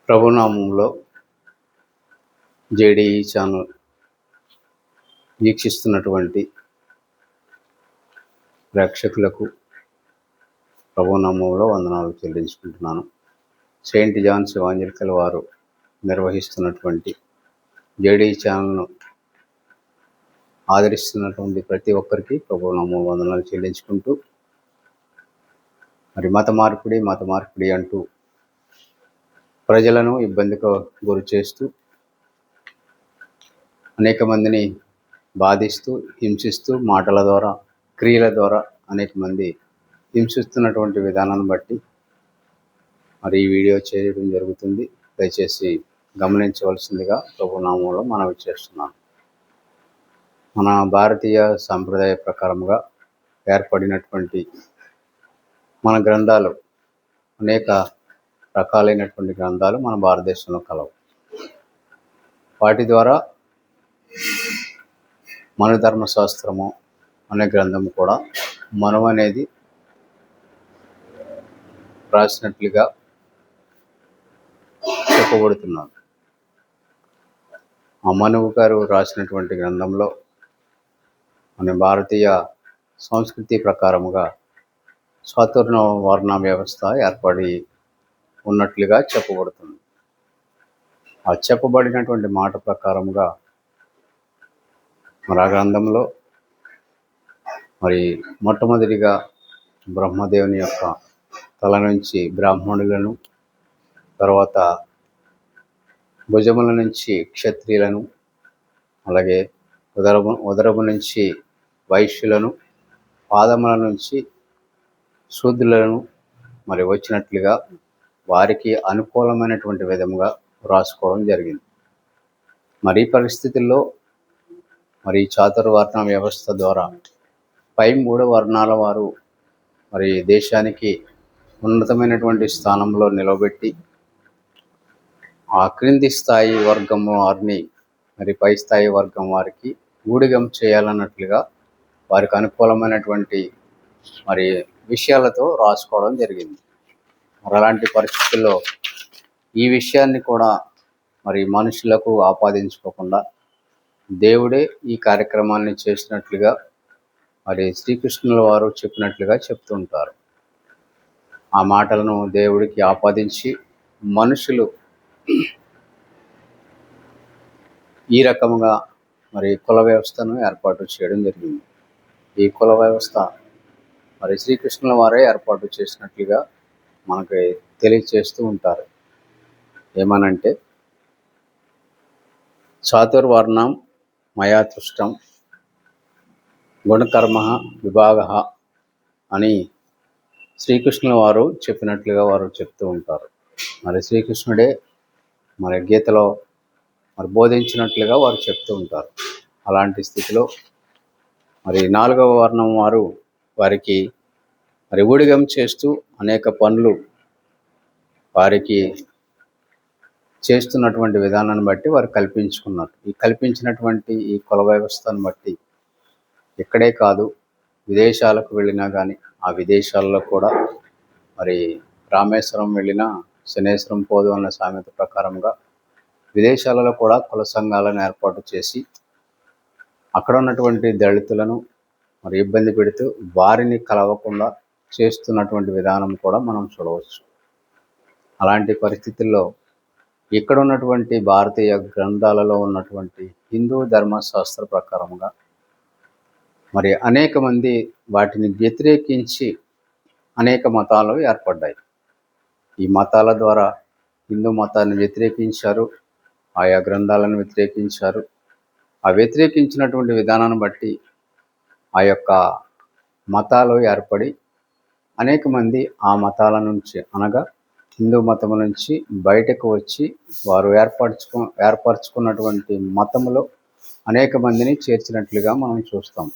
ప్రభునామంలో జేడీఈ channel వీక్షిస్తున్నటువంటి ప్రేక్షకులకు ప్రభునామంలో వందనాలు చెల్లించుకుంటున్నాను. సెయింట్ జాన్స్ ఎవాంజలికల్ వారు నిర్వహిస్తున్నటువంటి జేడీఈ ఛానల్ను ఆదరిస్తున్నటువంటి ప్రతి ఒక్కరికి ప్రభునామంలో వందనాలు చెల్లించుకుంటూ, మరి మత మార్పిడి అంటూ ప్రజలను ఇబ్బందికి గురి చేస్తూ అనేక మందిని బాధిస్తూ హింసిస్తూ మాటల ద్వారా క్రియల ద్వారా అనేక మంది హింసిస్తున్నటువంటి విధానాన్ని బట్టి మరి ఈ వీడియో చేయడం జరుగుతుంది. దయచేసి గమనించవలసిందిగా ప్రభునామంలో మనవి చేస్తున్నాను. మన భారతీయ సాంప్రదాయ ప్రకారంగా ఏర్పడినటువంటి మన గ్రంథాలు, అనేక రకాలైనటువంటి గ్రంథాలు మన భారతదేశంలో కలవు. వాటి ద్వారా మన ధర్మశాస్త్రము అనే గ్రంథము కూడా మనువు అనేది రాసినట్లుగా చెప్పబడుతున్నాడు. ఆ మనువు గారు రాసినటువంటి గ్రంథంలో మన భారతీయ సంస్కృతి ప్రకారముగా చాతుర్ణ వర్ణ వ్యవస్థ ఏర్పడి ఉన్నట్లుగా చెప్పబడుతుంది. ఆ చెప్పబడినటువంటి మాట ప్రకారముగా మరి ఆ గ్రంథంలో మరి మొట్టమొదటిగా బ్రహ్మదేవుని యొక్క తల నుంచి బ్రాహ్మణులను, తర్వాత భుజముల నుంచి క్షత్రియులను, అలాగే ఉదరము నుంచి వైశ్యులను, పాదముల నుంచి శూద్రులను మరి వచ్చినట్లుగా వారికి అనుకూలమైనటువంటి విధముగా రాసుకోవడం జరిగింది. మరి ఈ పరిస్థితుల్లో మరి చాతుర్వర్ణ వ్యవస్థ ద్వారా పై 3 వర్ణాల వారు మరి దేశానికి ఉన్నతమైనటువంటి స్థానంలో నిలబెట్టి ఆ క్రింది స్థాయి వర్గం వారిని మరి పై స్థాయి వర్గం వారికి ఊడిగం చేయాలన్నట్లుగా వారికి అనుకూలమైనటువంటి మరి విషయాలతో రాసుకోవడం జరిగింది. మరి అలాంటి పరిస్థితుల్లో ఈ విషయాన్ని కూడా మరి మనుషులకు ఆపాదించుకోకుండా దేవుడే ఈ కార్యక్రమాన్ని చేసినట్లుగా మరి శ్రీకృష్ణుల వారు చెప్పినట్లుగా చెప్తూ ఉంటారు. ఆ మాటలను దేవుడికి ఆపాదించి మనుషులు ఈ రకముగా మరి కుల వ్యవస్థను ఏర్పాటు చేయడం జరిగింది. ఈ కుల వ్యవస్థ మరి శ్రీకృష్ణుల వారే ఏర్పాటు చేసినట్లుగా మనకి తెలియచేస్తూ ఉంటారు. ఏమనంటే, చాతుర్వర్ణం మయా సృష్టం గుణకర్మ విభాగ అని శ్రీకృష్ణుల వారు చెప్పినట్లుగా వారు చెప్తూ ఉంటారు. మరి శ్రీకృష్ణుడే మరి గీతలో మరి బోధించినట్లుగా వారు చెప్తూ ఉంటారు. అలాంటి స్థితిలో మరి 4వ వర్ణం వారు వారికి మరి ఊడిగం చేస్తూ అనేక పనులు వారికి చేస్తున్నటువంటి విధానాన్ని బట్టి వారు కల్పించుకున్నారు. ఈ కల్పించినటువంటి ఈ కుల వ్యవస్థను బట్టి ఇక్కడే కాదు, విదేశాలకు వెళ్ళినా కానీ ఆ విదేశాల్లో కూడా మరి రామేశ్వరం వెళ్ళినా శనేశ్వరం పోదు అన్న సామెత ప్రకారంగా విదేశాలలో కూడా కుల సంఘాలను ఏర్పాటు చేసి అక్కడ ఉన్నటువంటి దళితులను మరి ఇబ్బంది పెడుతూ వారిని కలవకుండా చేస్తున్నటువంటి విధానం కూడా మనం చూడవచ్చు. అలాంటి పరిస్థితుల్లో ఇక్కడ ఉన్నటువంటి భారతీయ గ్రంథాలలో ఉన్నటువంటి హిందూ ధర్మశాస్త్ర ప్రకారంగా మరి అనేక మంది వాటిని వ్యతిరేకించి అనేక మతాలు ఏర్పడ్డాయి. ఈ మతాల ద్వారా హిందూ మతాన్ని వ్యతిరేకించారు, ఆయా గ్రంథాలను వ్యతిరేకించారు. ఆ వ్యతిరేకించినటువంటి విధానాన్ని బట్టి ఆ యొక్క మతాలు ఏర్పడి అనేక మంది ఆ మతాల నుంచి, అనగా హిందూ మతం నుంచి బయటకు వచ్చి వారు ఏర్పరచుకున్నటువంటి మతంలో అనేక మందిని చేర్చినట్లుగా మనం చూస్తాం.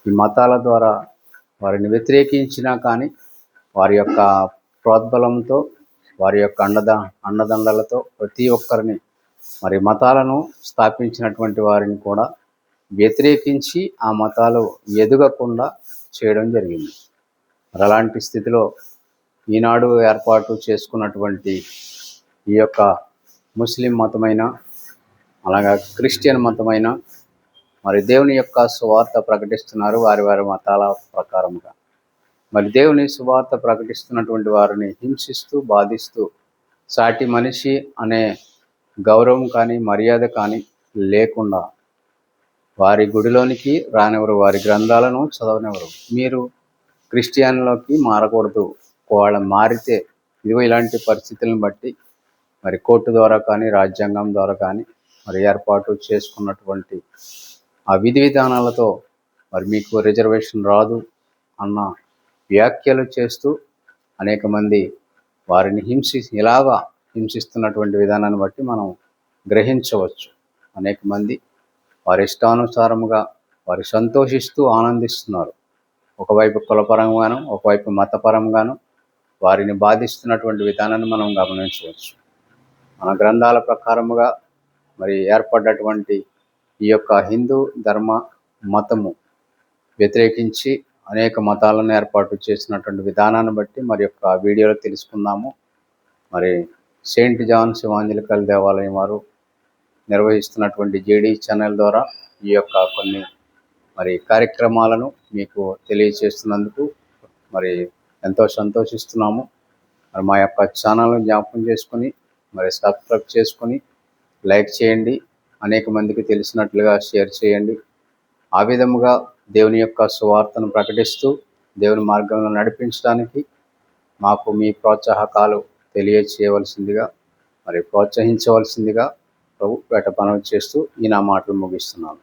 ఈ మతాల ద్వారా వారిని వ్యతిరేకించినా కానీ వారి యొక్క ప్రోద్బలంతో, వారి యొక్క అండదండలతో ప్రతి ఒక్కరిని మరి మతాలను స్థాపించినటువంటి వారిని కూడా వ్యతిరేకించి ఆ మతాలు ఎదగకుండా చేయడం జరిగింది. మరి అలాంటి స్థితిలో ఈనాడు ఏర్పాటు చేసుకున్నటువంటి ఈ యొక్క ముస్లిం మతమైన అలాగా క్రిస్టియన్ మతమైన మరి దేవుని యొక్క సువార్త ప్రకటిస్తున్నారు వారి వారి మతాల ప్రకారముగా. మరి దేవుని సువార్త ప్రకటిస్తున్నటువంటి వారిని హింసిస్తూ బాధిస్తూ సాటి మనిషి అనే గౌరవం కానీ మర్యాద కానీ లేకుండా వారి గుడిలోనికి రానివ్వరు, వారి గ్రంథాలను చదవనివ్వరు. మీరు క్రిస్టియన్లోకి మారకూడదు, వాళ్ళ మారితే ఇదిగో ఇలాంటి పరిస్థితులను బట్టి మరి కోర్టు ద్వారా కానీ రాజ్యాంగం ద్వారా కానీ మరి ఏర్పాటు చేసుకున్నటువంటి ఆ విధి విధానాలతో మరి మీకు రిజర్వేషన్ రాదు అన్న వ్యాఖ్యలు చేస్తూ అనేక మంది వారిని ఇలాగా హింసిస్తున్నటువంటి విధానాన్ని బట్టి మనం గ్రహించవచ్చు. అనేక మంది వారి ఇష్టానుసారముగా వారు సంతోషిస్తూ ఆనందిస్తున్నారు. ఒకవైపు కులపరంగాను ఒకవైపు మతపరంగాను వారిని బాధిస్తున్నటువంటి విధానాన్ని మనం గమనించవచ్చు. మన గ్రంథాల ప్రకారముగా మరి ఏర్పడ్డటువంటి ఈ యొక్క హిందూ ధర్మ మతము వ్యతిరేకించి అనేక మతాలను ఏర్పాటు చేసినటువంటి విధానాన్ని బట్టి మరి యొక్క వీడియోలో తెలుసుకుందాము. మరి సెయింట్ జాన్స్ ఎవాంజలికల్ దేవాలయం వారు నిర్వహిస్తున్నటువంటి జేడీ ఛానల్ ద్వారా ఈ యొక్క కొన్ని మరి కార్యక్రమాలను మీకు తెలియచేస్తున్నందుకు మరి ఎంతో సంతోషిస్తున్నాము. మరి మా యొక్క ఛానల్ని జ్ఞాపకం చేసుకొని మరి సబ్స్క్రైబ్ చేసుకొని లైక్ చేయండి, అనేక మందికి తెలిసినట్లుగా షేర్ చేయండి. ఆ విధముగా దేవుని యొక్క సువార్తను ప్రకటిస్తూ దేవుని మార్గంలో నడిపించడానికి మాకు మీ ప్రోత్సాహకాలు తెలియచేయవలసిందిగా మరి ప్రోత్సహించవలసిందిగా ప్రభు పేట పనులు చేస్తూ ఈ నా మాటలు ముగిస్తున్నాను.